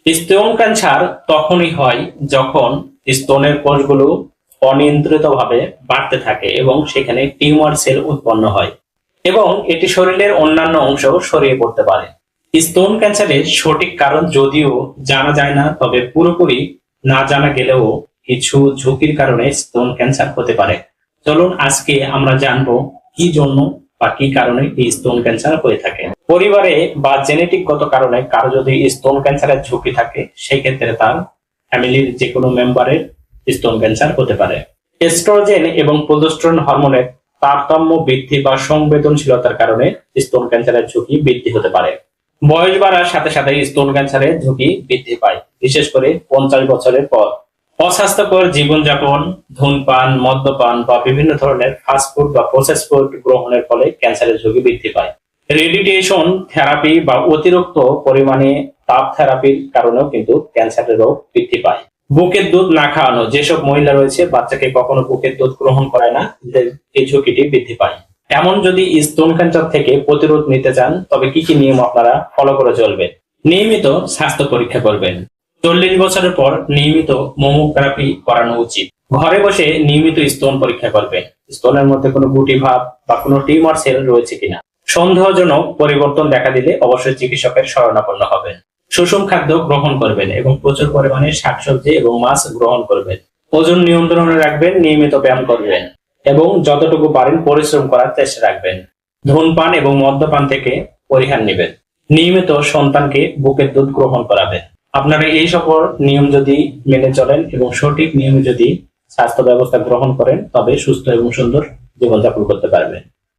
স্তন ক্যান্সার তখনই হয় যখন স্তনের কোষগুলো অনিয়ন্ত্রিতভাবে বাড়তে থাকে এবং সেখানে টিউমার সেল উৎপন্ন হয় এবং এটি শরীরের অন্যান্য অংশ ছড়িয়ে পড়তে পারে। স্তন ক্যান্সারের সঠিক কারণ যদিও জানা যায় না, তবে পুরোপুরি না জানা গেলেও কিছু ঝুঁকির কারণে স্তন ক্যান্সার হতে পারে। চলুন আজকে আমরা জানবো কি জন্য বা কি কারণে এই স্তন ক্যান্সার হয়ে থাকে। পরিবারে বা জেনেটিকগত কারণে কারো যদি স্তন ক্যান্সারের ঝুঁকি থাকে, সেই ক্ষেত্রে তার ফ্যামিলির যে কোনো মেম্বারের স্তন ক্যান্সার হতে পারে। এস্ট্রোজেন এবং প্রোজেস্টেরন হরমোনের তারতম্য বৃদ্ধি বা সংবেদনশীলতার কারণে স্তন ক্যান্সারের ঝুঁকি বৃদ্ধি হতে পারে। বয়স বাড়ার সাথে সাথে স্তন ক্যান্সারের ঝুঁকি বৃদ্ধি পায়, বিশেষ করে 50 বছরের পর। অস্বাস্থ্যকর জীবনযাপন, ধূমপান, মদ্যপান বা বিভিন্ন ধরনের ফাস্টফুড বা প্রসেস ফুড গ্রহণের ফলে ক্যান্সারের ঝুঁকি বৃদ্ধি পায়। রেডিয়েশন থেরাপি বা অতিরিক্ত পরিমাণে তাপ থেরাপির কারণেও কিন্তু ক্যান্সারের রোগ বৃদ্ধি পায়। বুকের দুধ না খাওয়ানো, যেসব মহিলা রয়েছে বাচ্চাকে কখনো বুকের দুধ গ্রহণ করায় না, এদের এই ঝুঁকিটি বৃদ্ধি পায়। এমন যদি স্তন ক্যান্সার থেকে প্রতিরোধ নিতে চান, তবে কি কি নিয়ম আপনারা ফলো করে চলবেন? নিয়মিত স্বাস্থ্য পরীক্ষা করবেন। 40 বছরের পর নিয়মিত মেমোগ্রাফি করানো উচিত। ঘরে বসে নিয়মিত স্তন পরীক্ষা করবেন, স্তনের মধ্যে কোনো গুটি ভাব বা কোনো টিউমার সেল রয়েছে কিনা। সন্দেহজনক পরিবর্তন দেখা দিলে অবশ্যই চিকিৎসকের শরণাপন্ন হবেন। সুষম খাদ্য গ্রহণ করবেন এবং প্রচুর পরিমাণে শাকসবজি এবং মাছ গ্রহণ করবেন। ওজন নিয়ন্ত্রণে রাখবেন, নিয়মিত ব্যায়াম করবেন এবং যতটুকু পারেন পরিশ্রম করার চেষ্টা রাখবেন। ধূমপান এবং মদ্যপান থেকে পরিহার নেবেন। নিয়মিত সন্তানকে বুকের দুধ গ্রহণ করাবেন। আপনারা এই সকল নিয়ম যদি মেনে চলেন এবং সঠিক নিয়মে যদি স্বাস্থ্য ব্যবস্থা গ্রহণ করেন, তবে সুস্থ এবং সুন্দর জীবনযাপন করতে পারবেন।